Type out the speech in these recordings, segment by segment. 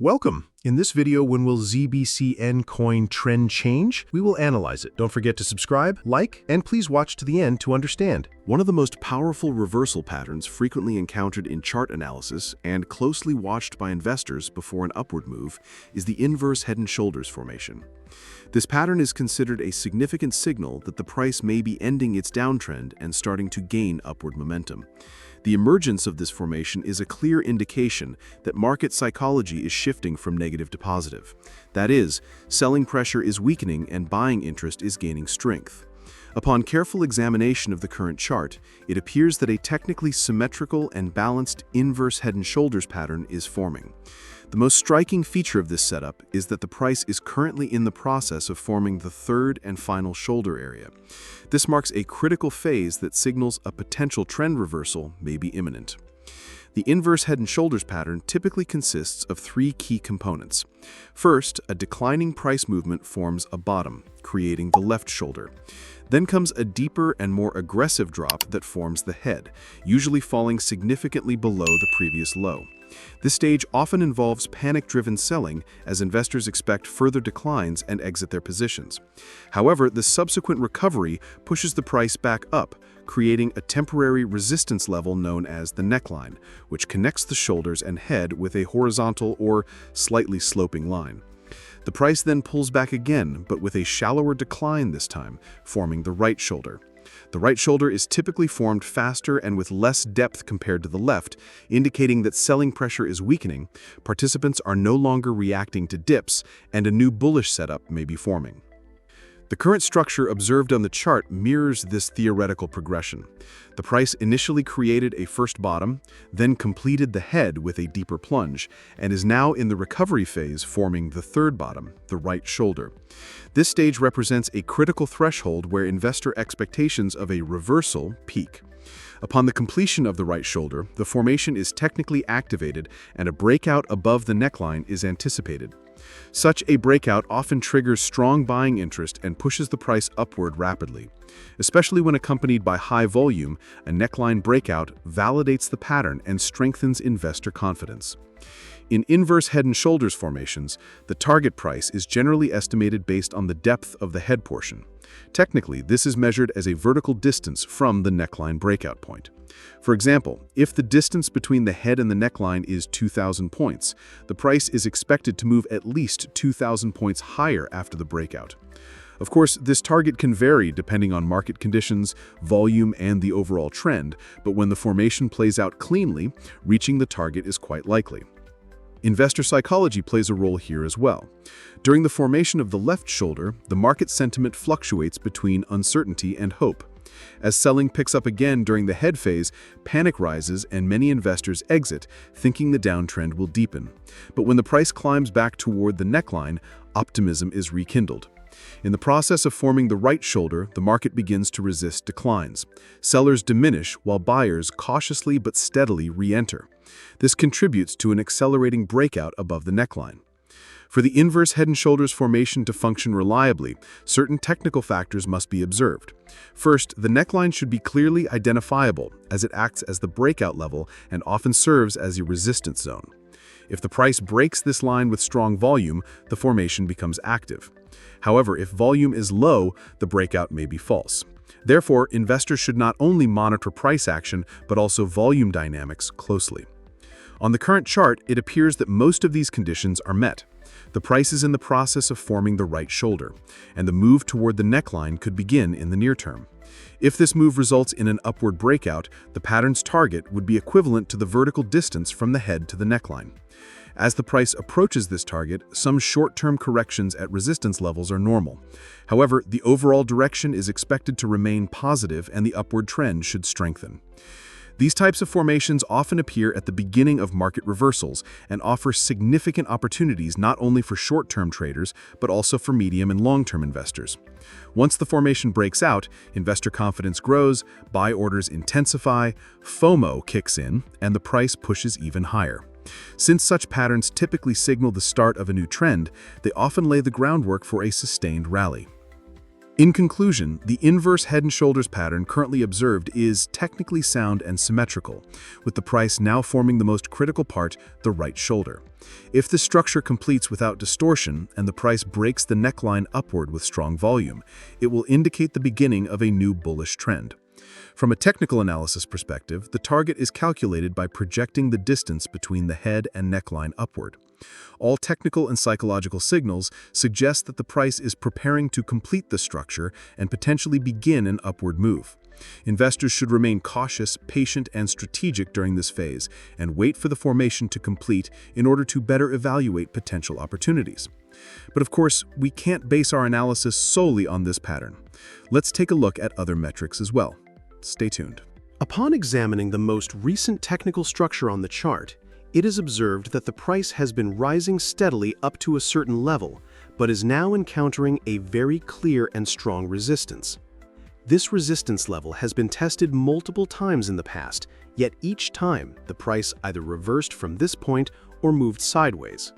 Welcome! In this video, when will ZBCN coin trend change? We will analyze it. Don't forget to subscribe, like, and please watch to the end to understand. One of the most powerful reversal patterns frequently encountered in chart analysis and closely watched by investors before an upward move is the inverse head and shoulders formation. This pattern is considered a significant signal that the price may be ending its downtrend and starting to gain upward momentum. The emergence of this formation is a clear indication that market psychology is shifting from negative to positive. That is, selling pressure is weakening and buying interest is gaining strength. Upon careful examination of the current chart, it appears that a technically symmetrical and balanced inverse head and shoulders pattern is forming. The most striking feature of this setup is that the price is currently in the process of forming the third and final shoulder area. This marks a critical phase that signals a potential trend reversal may be imminent. The inverse head and shoulders pattern typically consists of three key components. First, a declining price movement forms a bottom, creating the left shoulder. Then comes a deeper and more aggressive drop that forms the head, usually falling significantly below the previous low. This stage often involves panic-driven selling as investors expect further declines and exit their positions. However, the subsequent recovery pushes the price back up, creating a temporary resistance level known as the neckline, which connects the shoulders and head with a horizontal or slightly sloping line. The price then pulls back again, but with a shallower decline this time, forming the right shoulder. The right shoulder is typically formed faster and with less depth compared to the left, indicating that selling pressure is weakening, participants are no longer reacting to dips, and a new bullish setup may be forming. The current structure observed on the chart mirrors this theoretical progression. The price initially created a first bottom, then completed the head with a deeper plunge, and is now in the recovery phase forming the third bottom, the right shoulder. This stage represents a critical threshold where investor expectations of a reversal peak. Upon the completion of the right shoulder, the formation is technically activated and a breakout above the neckline is anticipated. Such a breakout often triggers strong buying interest and pushes the price upward rapidly. Especially when accompanied by high volume, a neckline breakout validates the pattern and strengthens investor confidence. In inverse head and shoulders formations, the target price is generally estimated based on the depth of the head portion. Technically, this is measured as a vertical distance from the neckline breakout point. For example, if the distance between the head and the neckline is 2,000 points, the price is expected to move at least 2,000 points higher after the breakout. Of course, this target can vary depending on market conditions, volume, and the overall trend, but when the formation plays out cleanly, reaching the target is quite likely. Investor psychology plays a role here as well. During the formation of the left shoulder, the market sentiment fluctuates between uncertainty and hope. As selling picks up again during the head phase, panic rises and many investors exit, thinking the downtrend will deepen. But when the price climbs back toward the neckline, optimism is rekindled. In the process of forming the right shoulder, the market begins to resist declines. Sellers diminish while buyers cautiously but steadily re-enter. This contributes to an accelerating breakout above the neckline. For the inverse head and shoulders formation to function reliably, certain technical factors must be observed. First, the neckline should be clearly identifiable, as it acts as the breakout level and often serves as a resistance zone. If the price breaks this line with strong volume, the formation becomes active. However, if volume is low, the breakout may be false. Therefore, investors should not only monitor price action, but also volume dynamics closely. On the current chart, it appears that most of these conditions are met. The price is in the process of forming the right shoulder, and the move toward the neckline could begin in the near term. If this move results in an upward breakout, the pattern's target would be equivalent to the vertical distance from the head to the neckline. As the price approaches this target, some short-term corrections at resistance levels are normal. However, the overall direction is expected to remain positive and the upward trend should strengthen. These types of formations often appear at the beginning of market reversals and offer significant opportunities not only for short-term traders, but also for medium and long-term investors. Once the formation breaks out, investor confidence grows, buy orders intensify, FOMO kicks in, and the price pushes even higher. Since such patterns typically signal the start of a new trend, they often lay the groundwork for a sustained rally. In conclusion, the inverse head and shoulders pattern currently observed is technically sound and symmetrical, with the price now forming the most critical part, the right shoulder. If this structure completes without distortion and the price breaks the neckline upward with strong volume, it will indicate the beginning of a new bullish trend. From a technical analysis perspective, the target is calculated by projecting the distance between the head and neckline upward. All technical and psychological signals suggest that the price is preparing to complete the structure and potentially begin an upward move. Investors should remain cautious, patient, and strategic during this phase and wait for the formation to complete in order to better evaluate potential opportunities. But of course, we can't base our analysis solely on this pattern. Let's take a look at other metrics as well. Stay tuned. Upon examining the most recent technical structure on the chart, it is observed that the price has been rising steadily up to a certain level, but is now encountering a very clear and strong resistance. This resistance level has been tested multiple times in the past, yet each time the price either reversed from this point or moved sideways.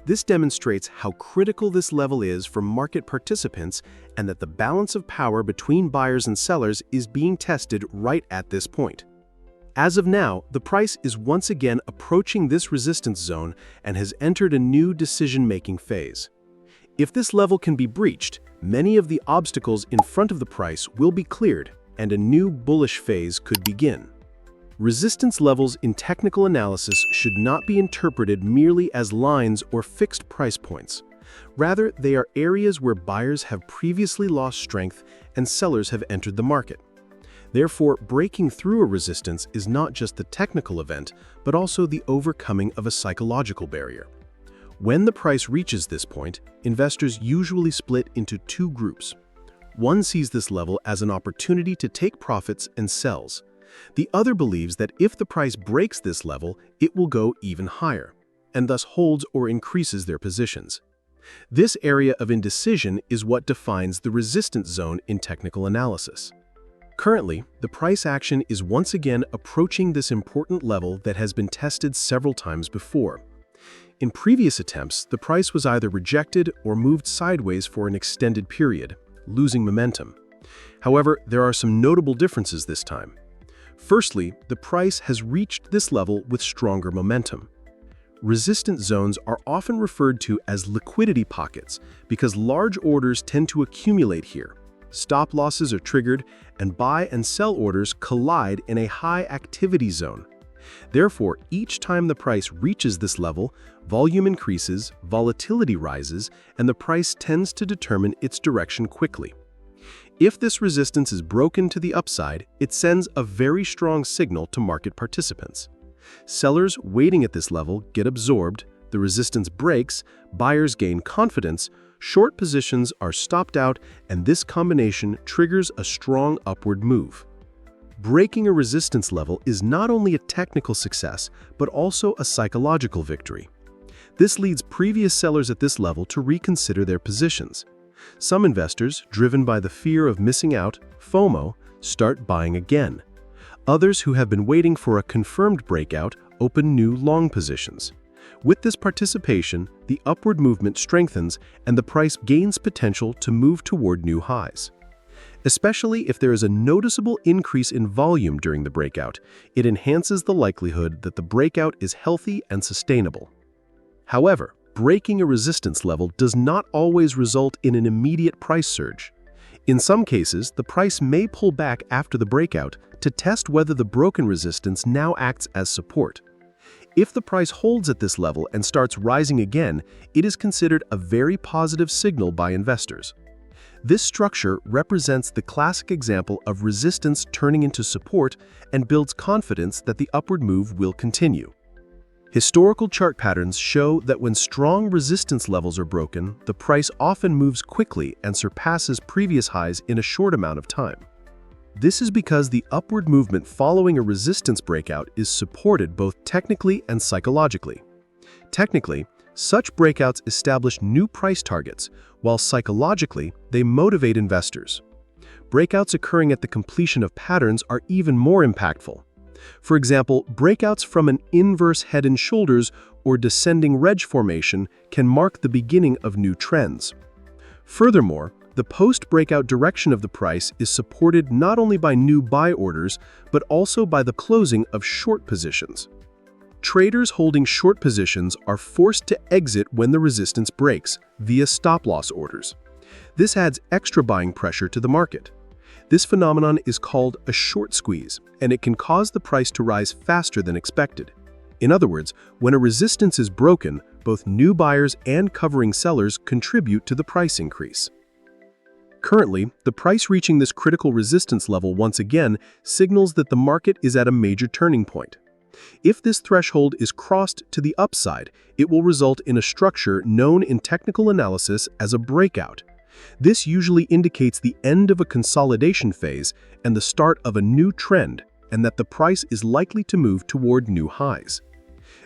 This demonstrates how critical this level is for market participants and that the balance of power between buyers and sellers is being tested right at this point. As of now, the price is once again approaching this resistance zone and has entered a new decision-making phase. If this level can be breached, many of the obstacles in front of the price will be cleared and a new bullish phase could begin. Resistance levels in technical analysis should not be interpreted merely as lines or fixed price points. Rather, they are areas where buyers have previously lost strength and sellers have entered the market. Therefore, breaking through a resistance is not just the technical event, but also the overcoming of a psychological barrier. When the price reaches this point, investors usually split into two groups. One sees this level as an opportunity to take profits and sells. The other believes that if the price breaks this level, it will go even higher, and thus holds or increases their positions. This area of indecision is what defines the resistance zone in technical analysis. Currently, the price action is once again approaching this important level that has been tested several times before. In previous attempts, the price was either rejected or moved sideways for an extended period, losing momentum. However, there are some notable differences this time. Firstly, the price has reached this level with stronger momentum. Resistance zones are often referred to as liquidity pockets because large orders tend to accumulate here. Stop losses are triggered, and buy and sell orders collide in a high activity zone. Therefore, each time the price reaches this level, volume increases, volatility rises, and the price tends to determine its direction quickly. If this resistance is broken to the upside, it sends a very strong signal to market participants. Sellers waiting at this level get absorbed, the resistance breaks, buyers gain confidence, short positions are stopped out, and this combination triggers a strong upward move. Breaking a resistance level is not only a technical success, but also a psychological victory. This leads previous sellers at this level to reconsider their positions. Some investors, driven by the fear of missing out, FOMO, start buying again. Others who have been waiting for a confirmed breakout open new long positions. With this participation, the upward movement strengthens and the price gains potential to move toward new highs. Especially if there is a noticeable increase in volume during the breakout, it enhances the likelihood that the breakout is healthy and sustainable. However, breaking a resistance level does not always result in an immediate price surge. In some cases, the price may pull back after the breakout to test whether the broken resistance now acts as support. If the price holds at this level and starts rising again, it is considered a very positive signal by investors. This structure represents the classic example of resistance turning into support and builds confidence that the upward move will continue. Historical chart patterns show that when strong resistance levels are broken, the price often moves quickly and surpasses previous highs in a short amount of time. This is because the upward movement following a resistance breakout is supported both technically and psychologically. Technically, such breakouts establish new price targets, while psychologically, they motivate investors. Breakouts occurring at the completion of patterns are even more impactful. For example, breakouts from an inverse head and shoulders or descending wedge formation can mark the beginning of new trends. Furthermore, The post-breakout direction of the price is supported not only by new buy orders, but also by the closing of short positions. Traders holding short positions are forced to exit when the resistance breaks via stop-loss orders. This adds extra buying pressure to the market. This phenomenon is called a short squeeze, and it can cause the price to rise faster than expected. In other words, when a resistance is broken, both new buyers and covering sellers contribute to the price increase. Currently, the price reaching this critical resistance level once again signals that the market is at a major turning point. If this threshold is crossed to the upside, it will result in a structure known in technical analysis as a breakout. This usually indicates the end of a consolidation phase and the start of a new trend, and that the price is likely to move toward new highs.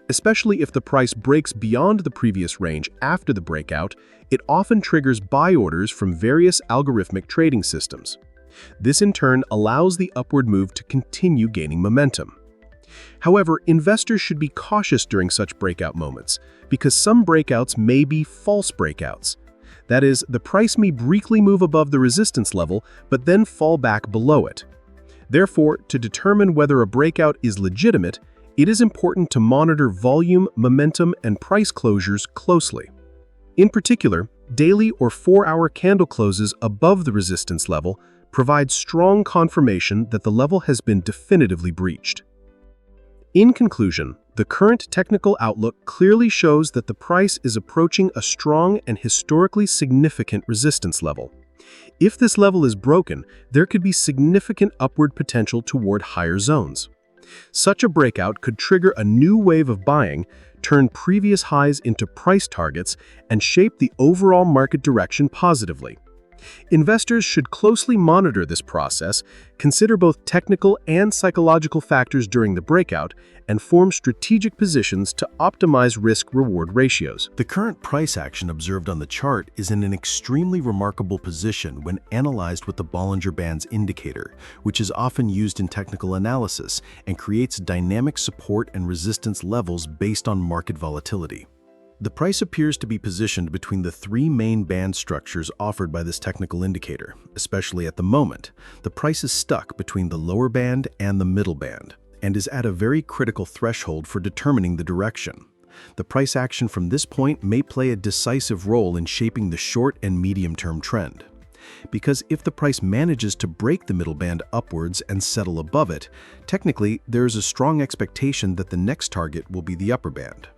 Especially if the price breaks beyond the previous range after the breakout, it often triggers buy orders from various algorithmic trading systems. This in turn allows the upward move to continue gaining momentum. However, investors should be cautious during such breakout moments, because some breakouts may be false breakouts. That is, the price may briefly move above the resistance level, but then fall back below it. Therefore, to determine whether a breakout is legitimate, it is important to monitor volume, momentum, and price closures closely. In particular, daily or 4-hour candle closes above the resistance level provide strong confirmation that the level has been definitively breached. In conclusion, the current technical outlook clearly shows that the price is approaching a strong and historically significant resistance level. If this level is broken, there could be significant upward potential toward higher zones. Such a breakout could trigger a new wave of buying, turn previous highs into price targets, and shape the overall market direction positively. Investors should closely monitor this process, consider both technical and psychological factors during the breakout, and form strategic positions to optimize risk-reward ratios. The current price action observed on the chart is in an extremely remarkable position when analyzed with the Bollinger Bands indicator, which is often used in technical analysis and creates dynamic support and resistance levels based on market volatility. The price appears to be positioned between the three main band structures offered by this technical indicator. Especially at the moment, the price is stuck between the lower band and the middle band, and is at a very critical threshold for determining the direction. The price action from this point may play a decisive role in shaping the short and medium-term trend. Because if the price manages to break the middle band upwards and settle above it, technically there is a strong expectation that the next target will be the upper band.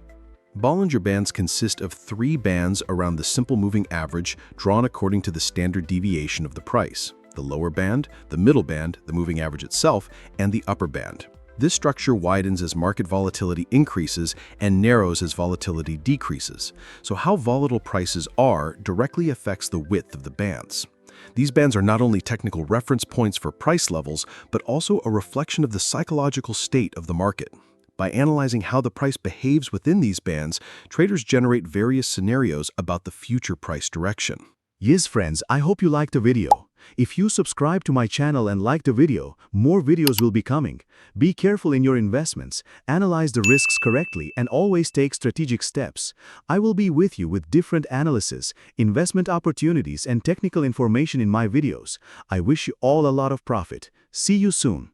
Bollinger Bands consist of 3 bands around the simple moving average drawn according to the standard deviation of the price: the lower band, the middle band, the moving average itself, and the upper band. This structure widens as market volatility increases and narrows as volatility decreases. So how volatile prices are directly affects the width of the bands. These bands are not only technical reference points for price levels, but also a reflection of the psychological state of the market. By analyzing how the price behaves within these bands, traders generate various scenarios about the future price direction. Yes, friends, I hope you liked the video. If you subscribe to my channel and like the video, more videos will be coming. Be careful in your investments, analyze the risks correctly, and always take strategic steps. I will be with you with different analysis, investment opportunities, and technical information in my videos. I wish you all a lot of profit. See you soon.